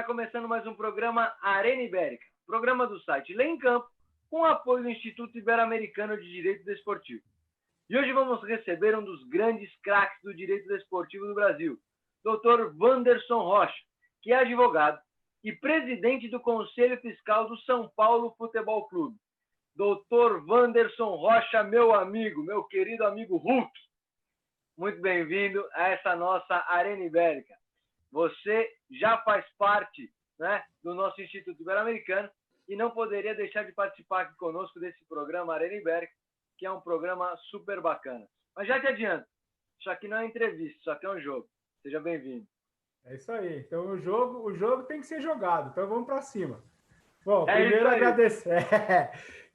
Está começando mais um programa Arena Ibérica, programa do site Lê em Campo, com apoio do Instituto Ibero-Americano de Direito Desportivo. E hoje vamos receber um dos grandes craques do direito desportivo do Brasil, Dr. Wanderson Rocha, que é advogado e presidente do Conselho Fiscal do São Paulo Futebol Clube. Dr. Wanderson Rocha, meu amigo, meu querido amigo Hulk, muito bem-vindo a essa nossa Arena Ibérica. Você já faz parte, né, do nosso Instituto Ibero-Americano e não poderia deixar de participar aqui conosco desse programa Arena Ibérica, que é um programa super bacana. Mas já te adianto, isso aqui não é entrevista, isso aqui é um jogo. Seja bem-vindo. É isso aí. Então o jogo tem que ser jogado. Então vamos para cima. Bom, primeiro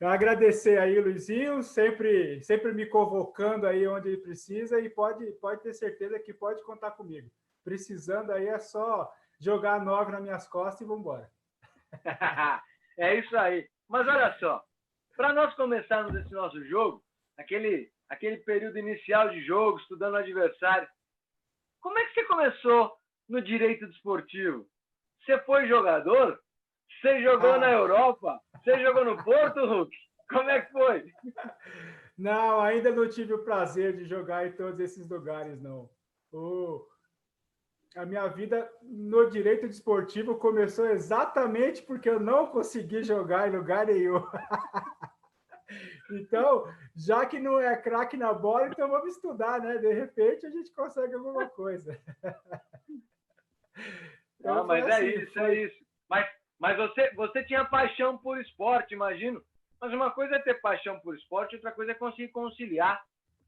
agradecer aí, Luizinho, sempre me convocando aí onde ele precisa e pode ter certeza que pode contar comigo. Precisando aí é só jogar a 9 nas minhas costas e vamos embora. É isso aí. Mas olha só, para nós começarmos esse nosso jogo, aquele período inicial de jogo, estudando o adversário, como é que você começou no direito desportivo? Você foi jogador? Você jogou na Europa? Você jogou no Porto, Hulk? Como é que foi? Não, ainda não tive o prazer de jogar em todos esses lugares, não. A minha vida no direito desportivo começou exatamente porque eu não consegui jogar em lugar nenhum. Então, já que não é craque na bola, então vamos estudar, né? De repente a gente consegue alguma coisa. Então, não, mas assim, é isso. Mas você tinha paixão por esporte, imagino. Mas uma coisa é ter paixão por esporte, outra coisa é conseguir conciliar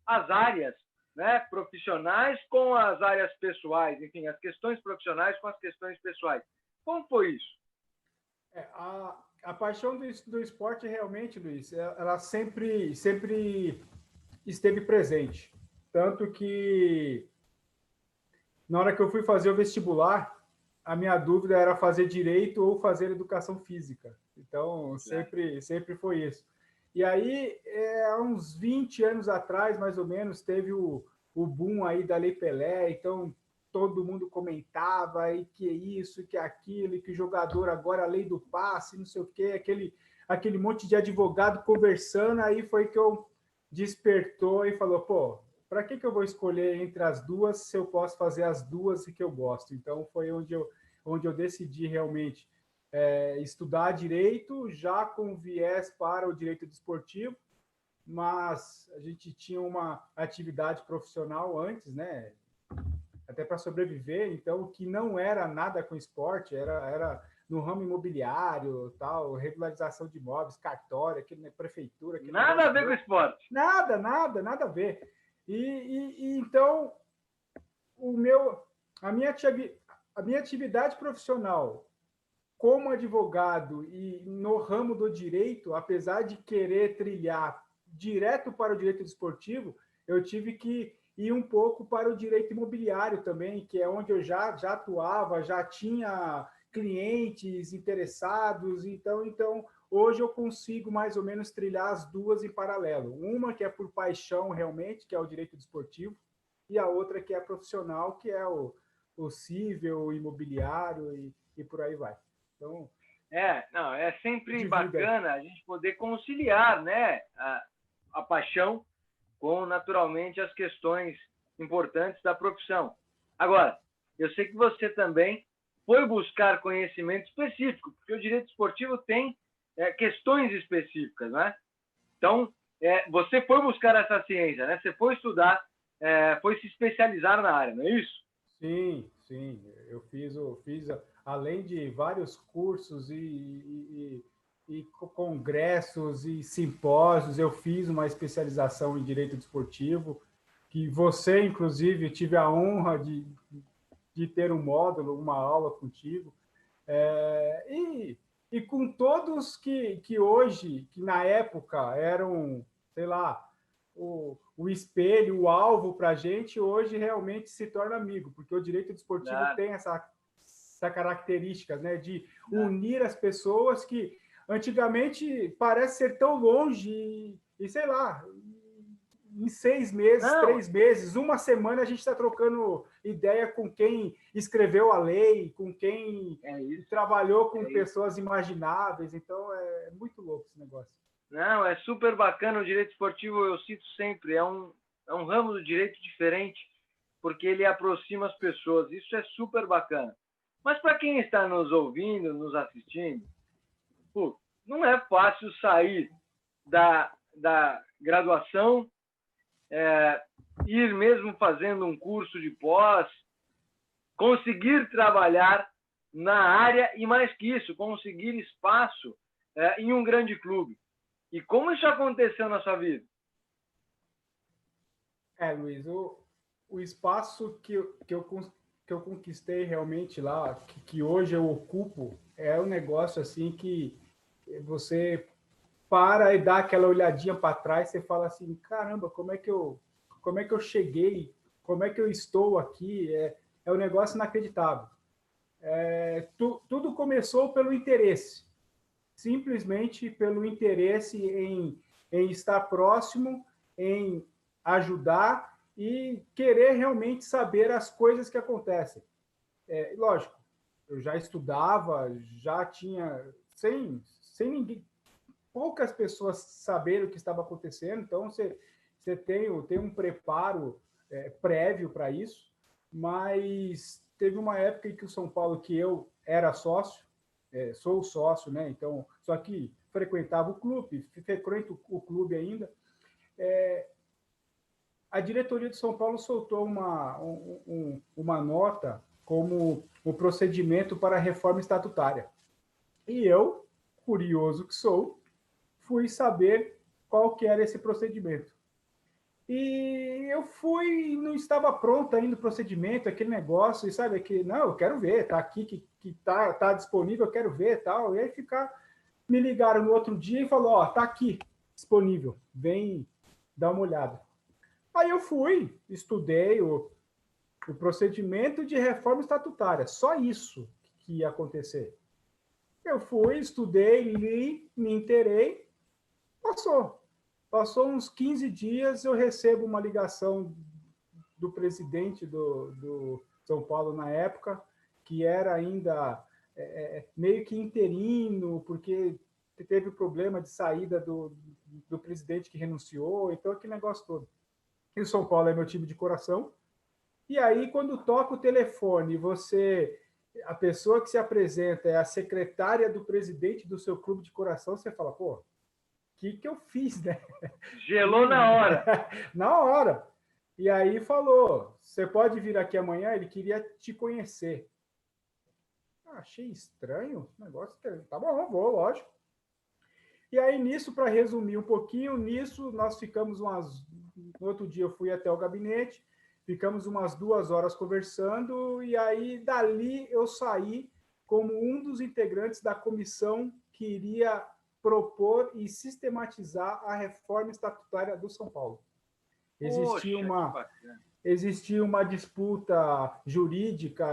as áreas, né, profissionais com as áreas pessoais, enfim, as questões profissionais com as questões pessoais. Como foi isso? A paixão do esporte realmente, Luiz, ela sempre esteve presente. Tanto que na hora que eu fui fazer o vestibular, a minha dúvida era fazer direito ou fazer educação física. Então, sempre foi isso. E aí, há uns 20 anos atrás, mais ou menos, teve o boom aí da Lei Pelé, então todo mundo comentava e que isso, que aquilo, e que o jogador agora a lei do passe, não sei o quê, aquele monte de advogado conversando, aí foi que eu despertou e falou, pô, para que eu vou escolher entre as duas se eu posso fazer as duas e que eu gosto? Então foi onde eu decidi realmente estudar direito, já com viés para o direito desportivo, mas a gente tinha uma atividade profissional antes, né? Até para sobreviver, então, que não era nada com esporte, era no ramo imobiliário, tal, regularização de imóveis, cartório, prefeitura. Nada a ver com esporte. Nada a ver. E então, a minha atividade profissional como advogado e no ramo do direito, apesar de querer trilhar direto para o direito desportivo, eu tive que ir um pouco para o direito imobiliário também, que é onde eu já atuava, já tinha clientes interessados, então hoje eu consigo mais ou menos trilhar as duas em paralelo. Uma que é por paixão realmente, que é o direito desportivo, e a outra que é profissional, que é o civil, o imobiliário e por aí vai. Então, é sempre bacana a gente poder conciliar, né, a paixão com, naturalmente, as questões importantes da profissão. Agora, eu sei que você também foi buscar conhecimento específico, porque o direito esportivo tem questões específicas, né? Então, você foi buscar essa ciência, né? Você foi estudar, foi se especializar na área, não é isso? Sim. Eu fiz além de vários cursos e congressos e simpósios, eu fiz uma especialização em direito desportivo, que você, inclusive, tive a honra de ter um módulo, uma aula contigo. E com todos que hoje, que na época eram, sei lá, o espelho, o alvo para a gente, hoje realmente se torna amigo, porque o direito desportivo tem essa característica, né, de unir as pessoas que antigamente parece ser tão longe e sei lá, em 6 meses, Não, 3 meses, uma semana, a gente está trocando ideia com quem escreveu a lei, com quem trabalhou com pessoas imagináveis. Então, é muito louco esse negócio. Não, é super bacana. O direito esportivo, eu cito sempre, é um ramo do direito diferente, porque ele aproxima as pessoas. Isso é super bacana. Mas para quem está nos ouvindo, nos assistindo, pô, não é fácil sair da graduação, ir mesmo fazendo um curso de pós, conseguir trabalhar na área e, mais que isso, conseguir espaço em um grande clube. E como isso aconteceu na sua vida? Luiz, o espaço que eu conquistei realmente lá, que hoje eu ocupo, é um negócio assim que você para e dá aquela olhadinha para trás, você fala assim, caramba, como é que eu cheguei, como é que eu estou aqui? É um negócio inacreditável. Tudo começou pelo interesse, simplesmente pelo interesse em estar próximo, em ajudar e querer realmente saber as coisas que acontecem. Lógico, eu já estudava, já tinha, sem ninguém, poucas pessoas saberem o que estava acontecendo, então você tem um preparo prévio para isso, mas teve uma época em que o São Paulo, que eu era sócio, sou sócio, né? Então, só que frequentava o clube, frequento o clube ainda. A diretoria de São Paulo soltou uma nota como o procedimento para a reforma estatutária. E eu, curioso que sou, fui saber qual que era esse procedimento. E eu fui, não estava pronto ainda o procedimento, aquele negócio, e sabe, que não, eu quero ver, tá aqui que tá disponível, eu quero ver, tal. E aí me ligaram no outro dia e falou, ó, tá aqui disponível, vem dar uma olhada. Aí eu fui, estudei o procedimento de reforma estatutária, só isso que ia acontecer. Eu fui, estudei, li, me inteirei, passou. Passou uns 15 dias, eu recebo uma ligação do presidente do São Paulo na época, que era ainda meio que interino, porque teve problema de saída do presidente que renunciou, então aquele negócio todo. E o São Paulo é meu time de coração. E aí, quando toca o telefone, a pessoa que se apresenta é a secretária do presidente do seu clube de coração, você fala, pô, que eu fiz, né? Gelou na hora. Na hora. E aí falou, você pode vir aqui amanhã? Ele queria te conhecer. Achei estranho o negócio. Tá bom, vou, lógico. E aí, nisso, para resumir um pouquinho, nós ficamos no outro dia eu fui até o gabinete, ficamos umas 2 horas conversando, e aí, dali, eu saí como um dos integrantes da comissão que iria propor e sistematizar a reforma estatutária do São Paulo. Existia uma disputa jurídica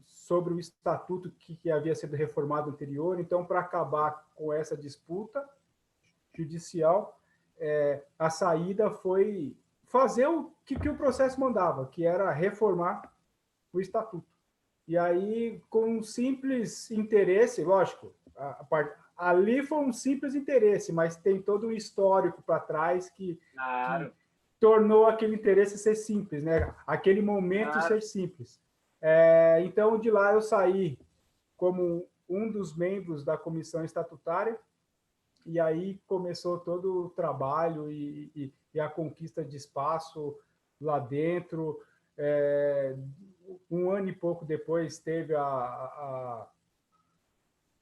sobre o estatuto que havia sido reformado anterior, então, para acabar com essa disputa judicial, a saída foi fazer o que o processo mandava, que era reformar o estatuto. E aí, com um simples interesse, lógico, ali foi um simples interesse, mas tem todo um histórico para trás que tornou aquele interesse ser simples, né? Aquele momento ser simples. Então, de lá eu saí como um dos membros da comissão estatutária, e aí começou todo o trabalho e a conquista de espaço lá dentro. 1 ano e pouco depois teve a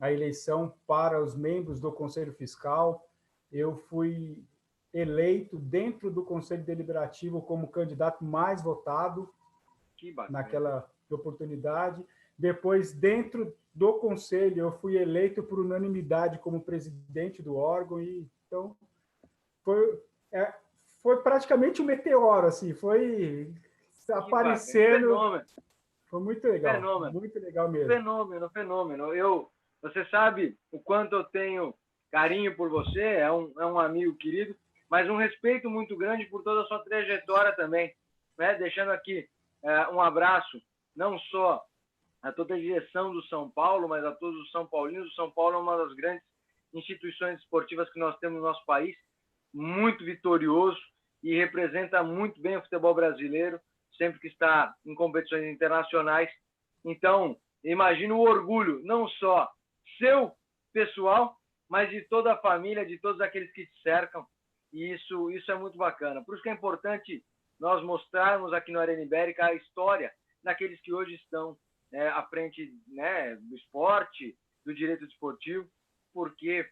eleição para os membros do Conselho Fiscal. Eu fui eleito dentro do Conselho Deliberativo como candidato mais votado naquela oportunidade. Depois, dentro do Conselho, eu fui eleito por unanimidade como presidente do órgão. E, então, foi praticamente um meteoro, assim, foi aparecendo. Foi muito legal. Fenômeno. Muito legal mesmo. Fenômeno. Você sabe o quanto eu tenho carinho por você, é um amigo querido. mas um respeito muito grande por toda a sua trajetória também, né? Deixando aqui um abraço, não só a toda a direção do São Paulo, mas a todos os São Paulinos. O São Paulo é uma das grandes instituições esportivas que nós temos no nosso país, muito vitorioso e representa muito bem o futebol brasileiro, sempre que está em competições internacionais. Então, imagino o orgulho, não só seu, pessoal, mas de toda a família, de todos aqueles que te cercam, e isso é muito bacana. Por isso que é importante nós mostrarmos aqui no Arena Ibérica a história daqueles que hoje estão à frente, né, do esporte, do direito desportivo, porque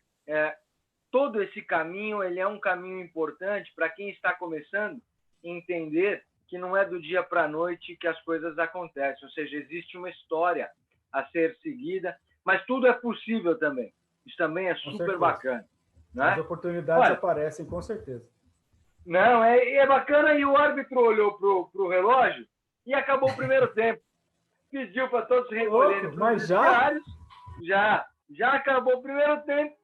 todo esse caminho ele é um caminho importante para quem está começando entender que não é do dia para a noite que as coisas acontecem, ou seja, existe uma história a ser seguida, mas tudo é possível também. Isso também é super bacana. Né? As oportunidades aparecem, com certeza. Não, é bacana, e o árbitro olhou pro relógio e acabou o primeiro tempo. Pediu para todos se recolherem. Mas já acabou o primeiro tempo,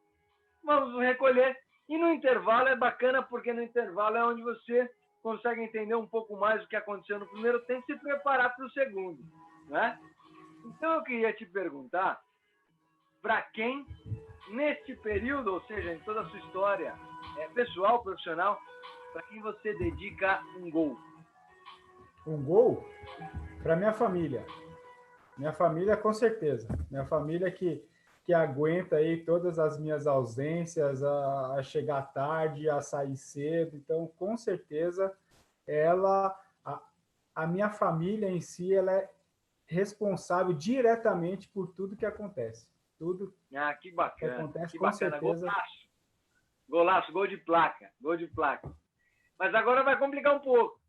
vamos nos recolher. E no intervalo é bacana, porque no intervalo é onde você consegue entender um pouco mais o que aconteceu no primeiro tempo e se preparar para o segundo. Né? Então eu queria te perguntar, para quem, neste período, ou seja, em toda a sua história pessoal, profissional, para quem você dedica um gol? Um gol? Para minha família. Minha família, com certeza. Minha família que aguenta aí todas as minhas ausências, a chegar tarde, a sair cedo. Então, com certeza, a minha família em si, ela é responsável diretamente por tudo que acontece. Tudo que bacana, que acontece, que com bacana. certeza. Golaço, gol de placa. Mas agora vai complicar um pouco.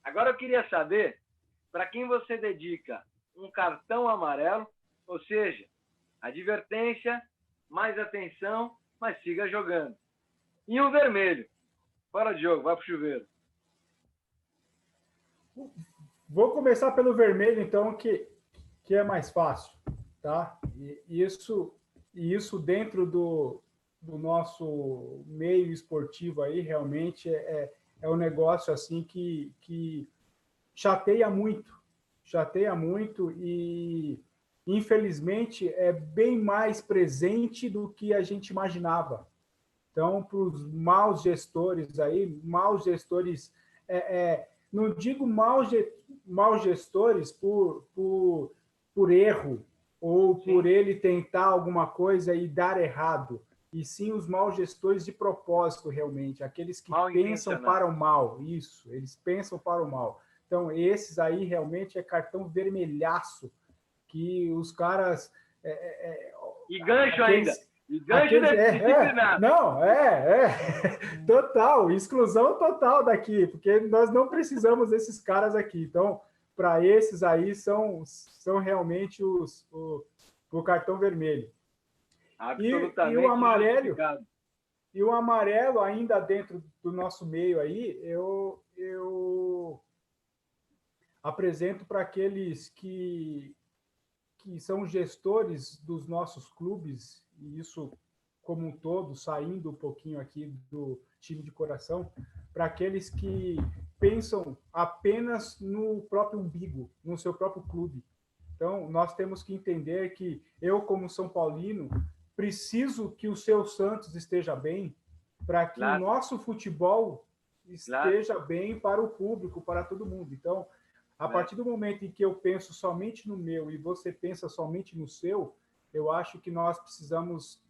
Agora eu queria saber para quem você dedica um cartão amarelo, ou seja, advertência, mais atenção, mas siga jogando. E um vermelho. Fora de jogo, vai pro chuveiro. Vou começar pelo vermelho, então, que é mais fácil, tá? E isso dentro do nosso meio esportivo aí, realmente é um negócio assim que chateia muito e, infelizmente, é bem mais presente do que a gente imaginava. Então, para os maus gestores aí, não digo maus gestores por erro ou por ele tentar alguma coisa e dar errado, e sim os maus gestores de propósito, realmente, aqueles que pensam para o mal. Isso, eles pensam para o mal. Então, esses aí realmente é cartão vermelhaço, que os caras... E gancho ainda. E gancho disciplinado. Não, total, exclusão total daqui, porque nós não precisamos desses caras aqui. Então, para esses aí, são realmente o cartão vermelho. Absolutamente e o amarelo, ainda dentro do nosso meio aí, eu apresento para aqueles que são gestores dos nossos clubes, e isso como um todo, saindo um pouquinho aqui do time de coração, para aqueles que pensam apenas no próprio umbigo, no seu próprio clube. Então, nós temos que entender que eu, como São Paulino, preciso que o seu Santos esteja bem, para que o nosso futebol esteja bem para o público, para todo mundo. Então, a partir do momento em que eu penso somente no meu e você pensa somente no seu, eu acho que nós precisamos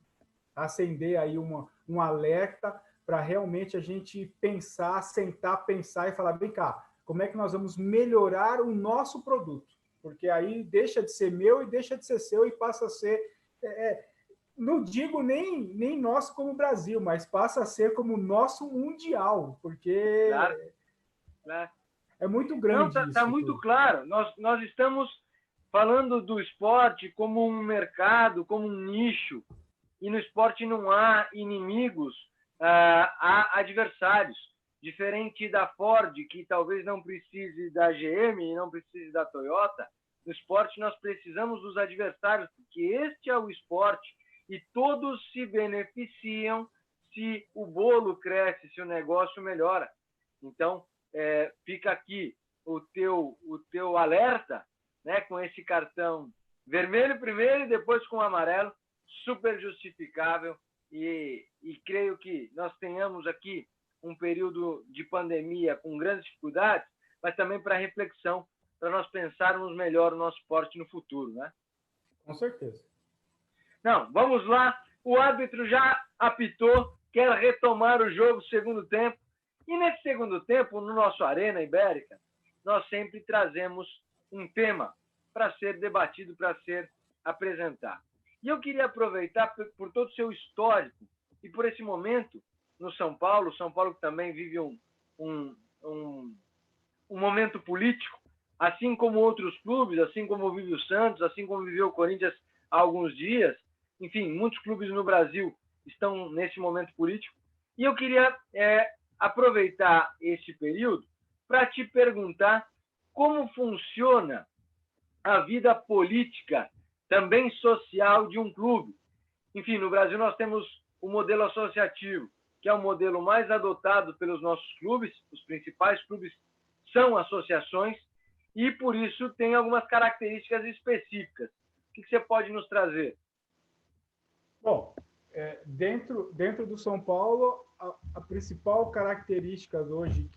acender aí um alerta para realmente a gente pensar, sentar, pensar e falar, vem cá, como é que nós vamos melhorar o nosso produto? Porque aí deixa de ser meu e deixa de ser seu e passa a ser, não digo nem nosso como Brasil, mas passa a ser como nosso mundial, porque é muito grande isso. Está muito claro. Nós estamos falando do esporte como um mercado, como um nicho, e no esporte não há inimigos, há adversários. Diferente da Ford, que talvez não precise da GM e não precise da Toyota, no esporte nós precisamos dos adversários, porque este é o esporte e todos se beneficiam se o bolo cresce, se o negócio melhora. Então, fica aqui o teu alerta, né, com esse cartão vermelho primeiro e depois com o amarelo, super justificável, e creio que nós tenhamos aqui um período de pandemia com grandes dificuldades, mas também para reflexão, para nós pensarmos melhor o nosso esporte no futuro, né? Com certeza. Não, vamos lá. O árbitro já apitou, quer retomar o jogo segundo tempo. E nesse segundo tempo, no nosso Arena Ibérica, nós sempre trazemos um tema para ser debatido, para ser apresentado. E eu queria aproveitar por todo o seu histórico e por esse momento no São Paulo que também vive um momento político, assim como outros clubes, assim como vive o Santos, assim como viveu o Corinthians há alguns dias. Enfim, muitos clubes no Brasil estão nesse momento político. E eu queria aproveitar esse período para te perguntar como funciona a vida política, também social, de um clube. Enfim, no Brasil nós temos o modelo associativo, que é o modelo mais adotado pelos nossos clubes. Os principais clubes são associações e, por isso, tem algumas características específicas. O que você pode nos trazer? Bom, dentro do São Paulo, a principal característica hoje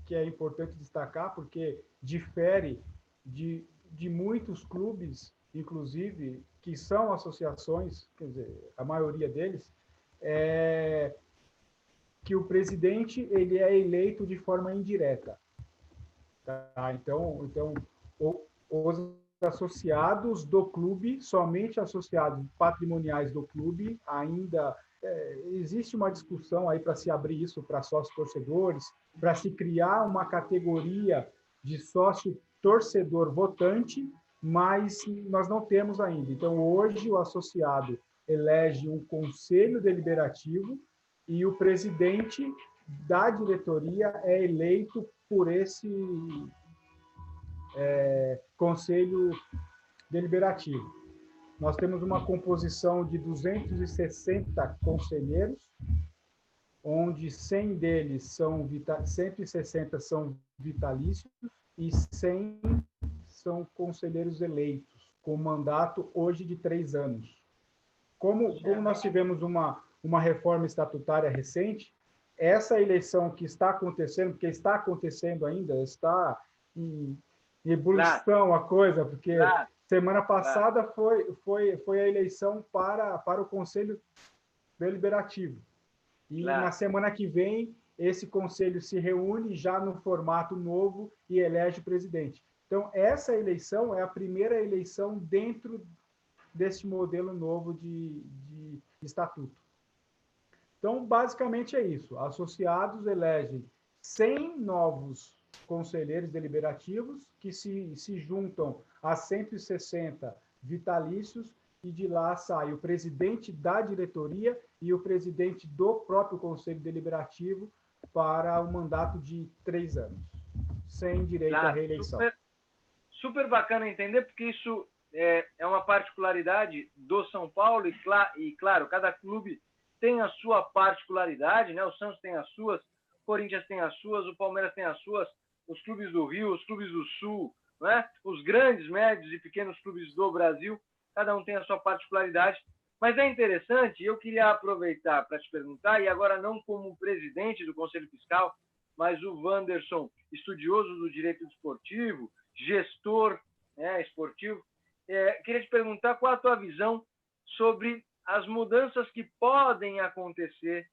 que é importante destacar, porque difere de muitos clubes, inclusive, que são associações, quer dizer, a maioria deles, é que o presidente ele é eleito de forma indireta. Tá? Então os associados do clube, somente associados patrimoniais do clube, ainda existe uma discussão aí para se abrir isso para sócios torcedores, para se criar uma categoria de sócio torcedor votante, mas nós não temos ainda. Então, hoje, o associado elege um conselho deliberativo e o presidente da diretoria é eleito por esse conselho deliberativo. Nós temos uma composição de 260 conselheiros, onde 100 deles 160 são vitalícios e 100 são conselheiros eleitos, com mandato hoje de 3 anos. Como nós tivemos uma reforma estatutária recente, essa eleição que está acontecendo, porque está acontecendo ainda, está em ebulição a coisa, porque semana passada foi a eleição para o Conselho Deliberativo. E na semana que vem, esse conselho se reúne já no formato novo e elege o presidente. Então, essa eleição é a primeira eleição dentro desse modelo novo de estatuto. Então, basicamente é isso. Associados elegem 100 novos conselheiros deliberativos que se juntam a 160 vitalícios e de lá sai o presidente da diretoria e o presidente do próprio conselho deliberativo para um mandato de 3 anos, sem direito à reeleição. Super bacana entender, porque isso é uma particularidade do São Paulo e claro, cada clube tem a sua particularidade, né? O Santos tem as suas, o Corinthians tem as suas, o Palmeiras tem as suas, os clubes do Rio, os clubes do Sul, né? Os grandes, médios e pequenos clubes do Brasil, cada um tem a sua particularidade. Mas é interessante, eu queria aproveitar para te perguntar, e agora não como presidente do Conselho Fiscal, mas o Wanderson, estudioso do direito esportivo, gestor esportivo, queria te perguntar qual a tua visão sobre as mudanças que podem acontecer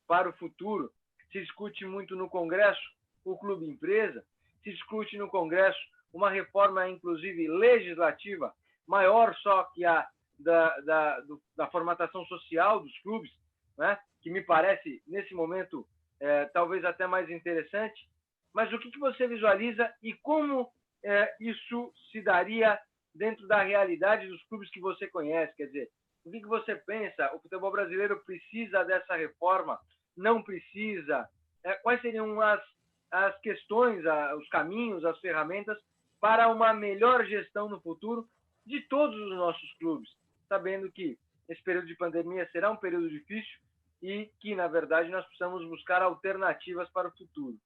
para o futuro. Se discute muito no Congresso o clube empresa, se discute no Congresso uma reforma, inclusive legislativa, maior só que a da formatação social dos clubes, né? Que me parece, nesse momento, talvez até mais interessante. Mas o que você visualiza e como isso se daria dentro da realidade dos clubes que você conhece? Quer dizer, o que você pensa? O futebol brasileiro precisa dessa reforma? Não precisa? Quais seriam as questões, os caminhos, as ferramentas para uma melhor gestão no futuro de todos os nossos clubes, sabendo que esse período de pandemia será um período difícil, e que, na verdade, nós precisamos buscar alternativas para o futuro.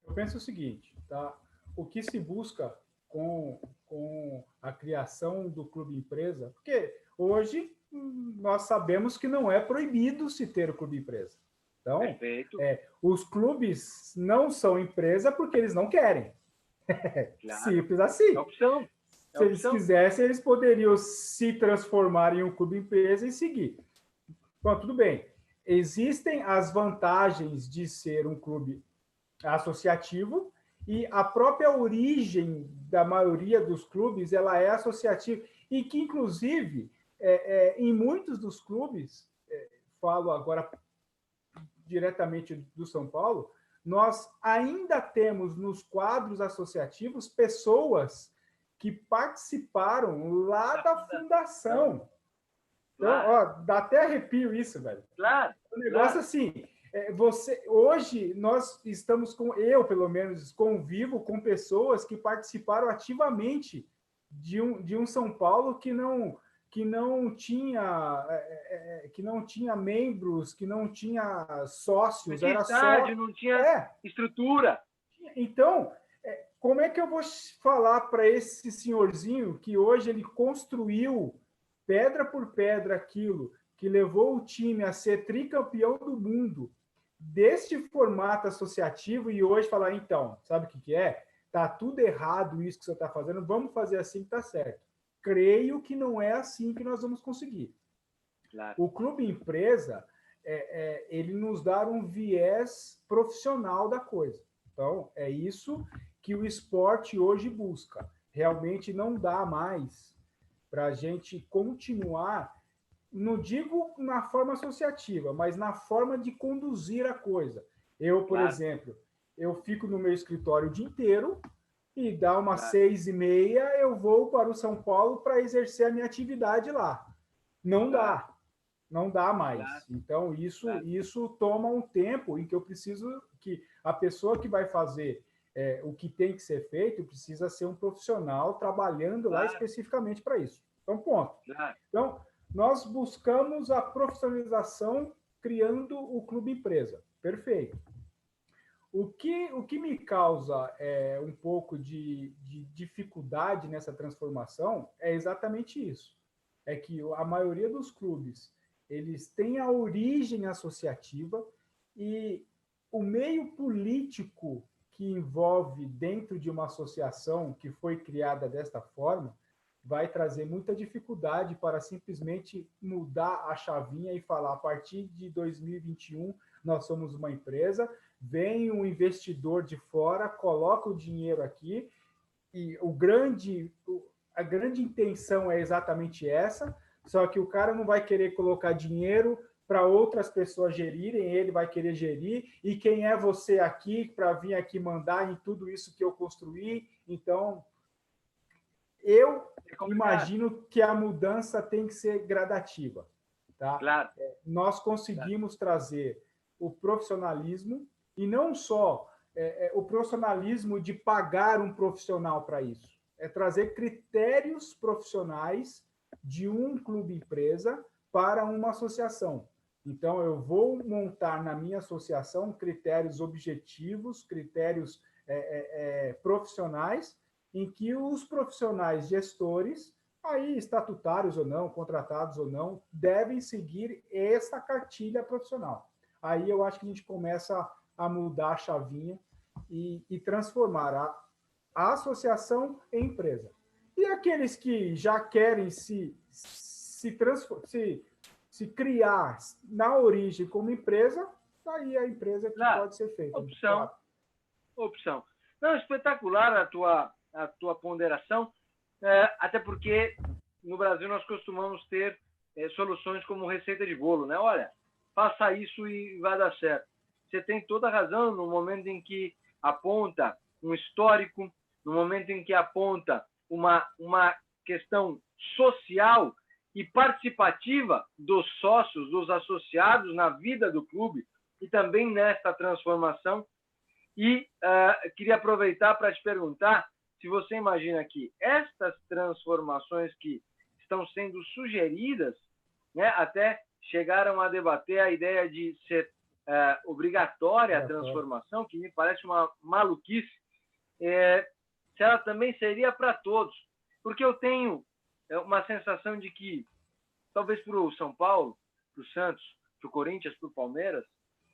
Eu penso o seguinte, tá? O que se busca com a criação do clube empresa, porque hoje nós sabemos que não é proibido se ter o clube empresa. Então, os clubes não são empresa porque eles não querem. Claro. Simples assim. É opção. Se eles quisessem, eles poderiam se transformar em um clube empresa e seguir. Bom, tudo bem. Existem as vantagens de ser um clube associativo e a própria origem da maioria dos clubes ela é associativa e que, inclusive, em muitos dos clubes, falo agora diretamente do São Paulo, nós ainda temos nos quadros associativos pessoas que participaram lá da fundação. Então, ó, dá até arrepio isso, velho. Claro. O negócio assim, hoje nós estamos eu pelo menos convivo com pessoas que participaram ativamente de um São Paulo que não tinha membros, que não tinha sócios, não tinha era estádio, não tinha estrutura. Então, como é que eu vou falar para esse senhorzinho que hoje ele construiu pedra por pedra aquilo, que levou o time a ser tricampeão do mundo, deste formato associativo, e hoje falar, então, sabe o que é? Tá tudo errado isso que você está fazendo, vamos fazer assim que tá certo. Creio que não é assim que nós vamos conseguir. Claro. O clube empresa, ele nos dá um viés profissional da coisa. Então, é isso que o esporte hoje busca. Realmente não dá mais para a gente continuar, não digo na forma associativa, mas na forma de conduzir a coisa. Eu, por exemplo, eu fico no meu escritório o dia inteiro e dá umas 6h30 eu vou para o São Paulo para exercer a minha atividade lá. Não dá. Não dá mais. Então, isso toma um tempo em que eu preciso que a pessoa que vai fazer o que tem que ser feito precisa ser um profissional trabalhando lá especificamente para isso. Então, ponto. Então, nós buscamos a profissionalização criando o clube empresa. Perfeito. O que me causa um pouco de dificuldade nessa transformação é exatamente isso. É que a maioria dos clubes eles têm a origem associativa e o meio político que envolve dentro de uma associação que foi criada desta forma vai trazer muita dificuldade para simplesmente mudar a chavinha e falar, a partir de 2021, nós somos uma empresa, vem um investidor de fora, coloca o dinheiro aqui, e a grande intenção é exatamente essa, só que o cara não vai querer colocar dinheiro para outras pessoas gerirem, ele vai querer gerir, e quem é você aqui para vir aqui mandar em tudo isso que eu construí? Então, eu imagino que a mudança tem que ser gradativa. Tá? Claro. Nós conseguimos trazer o profissionalismo, e não só o profissionalismo de pagar um profissional para isso, é trazer critérios profissionais de um clube empresa para uma associação. Então, eu vou montar na minha associação critérios objetivos, critérios profissionais, em que os profissionais gestores, aí estatutários ou não, contratados ou não, devem seguir essa cartilha profissional. Aí eu acho que a gente começa a mudar a chavinha e transformar a associação em empresa. E aqueles que já querem se criar na origem como empresa, aí a empresa que pode ser feita. Opção. Não, espetacular a tua ponderação, até porque no Brasil nós costumamos ter soluções como receita de bolo, né? Olha, faça isso e vai dar certo. Você tem toda a razão no momento em que aponta um histórico, no momento em que aponta uma questão social e participativa dos sócios, dos associados na vida do clube e também nesta transformação. E queria aproveitar para te perguntar se você imagina que estas transformações que estão sendo sugeridas, né, até chegaram a debater a ideia de ser obrigatória a transformação, que me parece uma maluquice, se ela também seria para todos. Porque eu tenho uma sensação de que, talvez para o São Paulo, para o Santos, para o Corinthians, para o Palmeiras,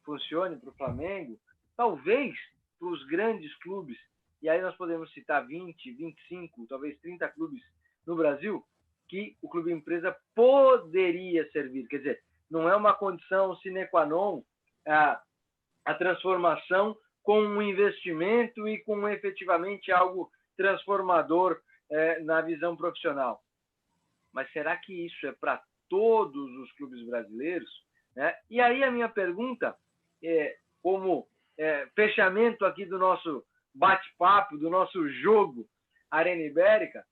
funcione para o Flamengo, talvez para os grandes clubes, e aí nós podemos citar 20, 25, talvez 30 clubes no Brasil, que o clube empresa poderia servir. Quer dizer, não é uma condição sine qua non a transformação com um investimento e com efetivamente algo transformador na visão profissional. Mas será que isso é para todos os clubes brasileiros? Né? E aí a minha pergunta, como fechamento aqui do nosso bate-papo, do nosso jogo Arena Ibérica,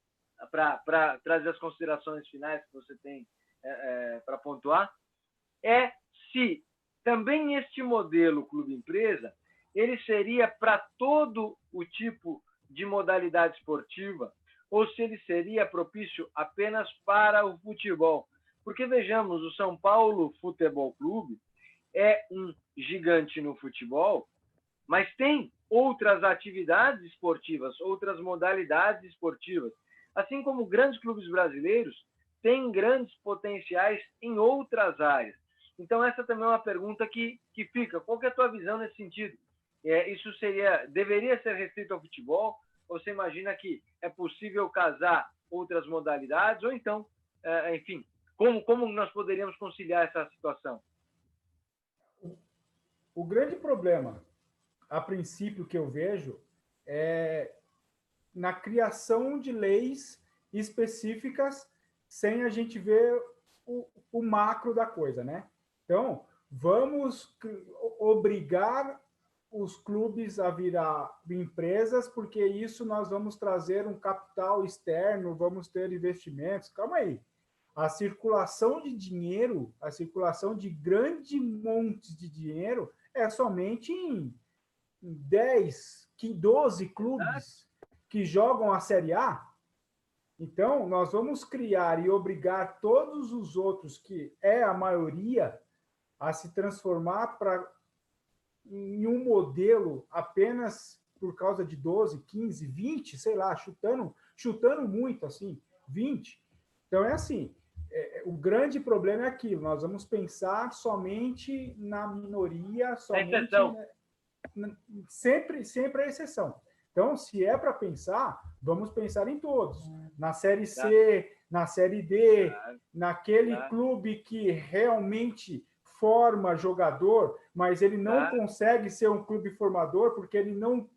para trazer as considerações finais que você tem para pontuar, é se também este modelo clube-empresa, ele seria para todo o tipo de modalidade esportiva, ou se ele seria propício apenas para o futebol. Porque, vejamos, o São Paulo Futebol Clube é um gigante no futebol, mas tem outras atividades esportivas, outras modalidades esportivas. Assim como grandes clubes brasileiros têm grandes potenciais em outras áreas. Então, essa também é uma pergunta que fica. Qual que é a tua visão nesse sentido? Isso deveria ser restrito ao futebol? Ou você imagina que é possível casar outras modalidades? Ou então, enfim, como nós poderíamos conciliar essa situação? O grande problema, a princípio, que eu vejo é na criação de leis específicas sem a gente ver o macro da coisa, né? Então, vamos obrigar os clubes a virar empresas, porque isso nós vamos trazer um capital externo, vamos ter investimentos. Calma aí. A circulação de dinheiro, a circulação de grande montes de dinheiro é somente em 10, 12 clubes que jogam a Série A. Então, nós vamos criar e obrigar todos os outros, que é a maioria, a se transformar em um modelo apenas por causa de 12, 15, 20, sei lá, chutando muito, assim, 20. Então, é assim, o grande problema é aquilo, nós vamos pensar somente na minoria, somente... Sempre a exceção. Então, se é para pensar, vamos pensar em todos. Na Série C, na Série D, naquele clube que realmente forma jogador, mas ele não consegue ser um clube formador porque ele não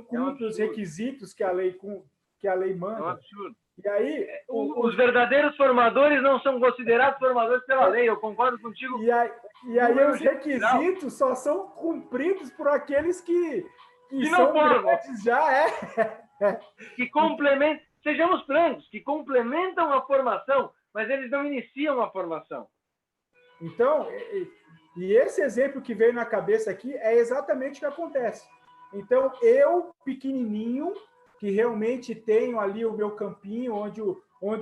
cumpre os requisitos que a lei manda. É um absurdo. E aí, os verdadeiros formadores não são considerados formadores pela lei, eu concordo contigo. E aí os requisitos só são cumpridos por aqueles que são grandes já, que complementam, sejamos francos, que complementam a formação, mas eles não iniciam a formação. Então, e esse exemplo que veio na cabeça aqui é exatamente o que acontece. Então, eu, pequenininho, que realmente tenho ali o meu campinho, onde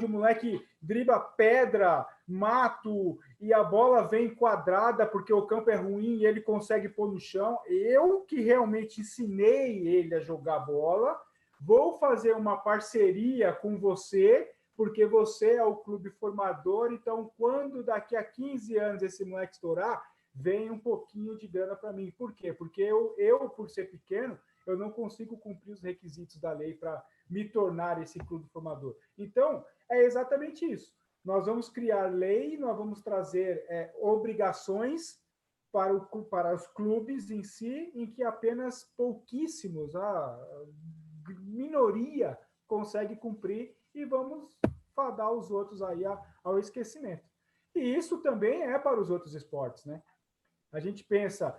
o moleque dribla pedra, mato, e a bola vem quadrada porque o campo é ruim e ele consegue pôr no chão. Eu, que realmente ensinei ele a jogar bola, vou fazer uma parceria com você, porque você é o clube formador, então quando daqui a 15 anos esse moleque estourar, vem um pouquinho de grana para mim. Por quê? Porque eu, por ser pequeno, eu não consigo cumprir os requisitos da lei para me tornar esse clube formador. Então, é exatamente isso. Nós vamos criar lei, nós vamos trazer obrigações para os clubes em si, em que apenas pouquíssimos, a minoria, consegue cumprir, e vamos fadar os outros aí ao esquecimento. E isso também é para os outros esportes, né? A gente pensa...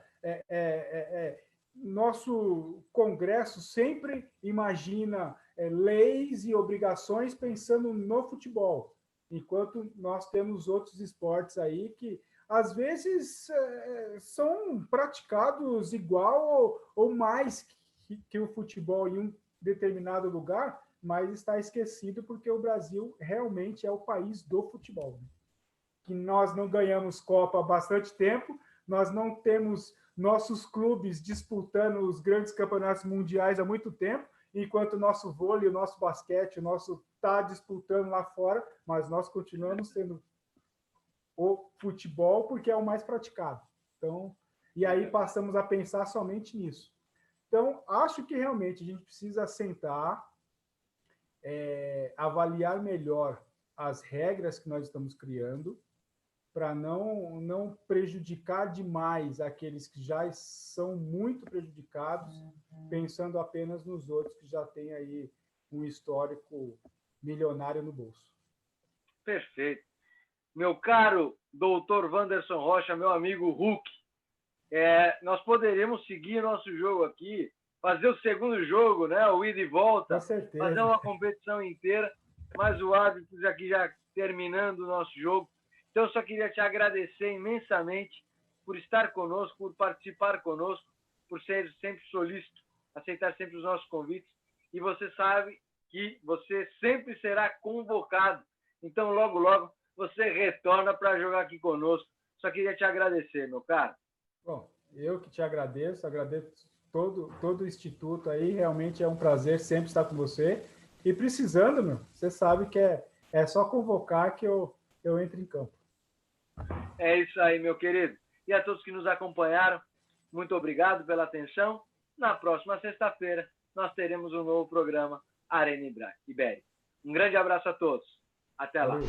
nosso Congresso sempre imagina leis e obrigações pensando no futebol, enquanto nós temos outros esportes aí que, às vezes, são praticados igual ou mais que o futebol em um determinado lugar, mas está esquecido porque o Brasil realmente é o país do futebol. que nós não ganhamos Copa há bastante tempo, nós não temos nossos clubes disputando os grandes campeonatos mundiais há muito tempo, enquanto o nosso vôlei, o nosso basquete, o nosso está disputando lá fora, mas nós continuamos tendo o futebol porque é o mais praticado. Então, e aí passamos a pensar somente nisso. Então, acho que realmente a gente precisa sentar, avaliar melhor as regras que nós estamos criando, para não prejudicar demais aqueles que já são muito prejudicados, pensando apenas nos outros que já têm aí um histórico milionário no bolso. Perfeito. Meu caro doutor Wanderson Rocha, meu amigo Hulk, nós poderíamos seguir nosso jogo aqui, fazer o segundo jogo, né? O ida e volta, com certeza, fazer uma competição inteira, mas o árbitro aqui já terminando o nosso jogo. Então, eu só queria te agradecer imensamente por estar conosco, por participar conosco, por ser sempre solícito, aceitar sempre os nossos convites. E você sabe que você sempre será convocado. Então, logo, logo, você retorna para jogar aqui conosco. Só queria te agradecer, meu caro. Bom, eu que te agradeço todo o Instituto aí. Realmente é um prazer sempre estar com você. E precisando, você sabe que é só convocar que eu entro em campo. É isso aí, meu querido. E a todos que nos acompanharam, muito obrigado pela atenção. Na próxima sexta-feira, nós teremos um novo programa Arena Ibérica. Um grande abraço a todos. Até lá.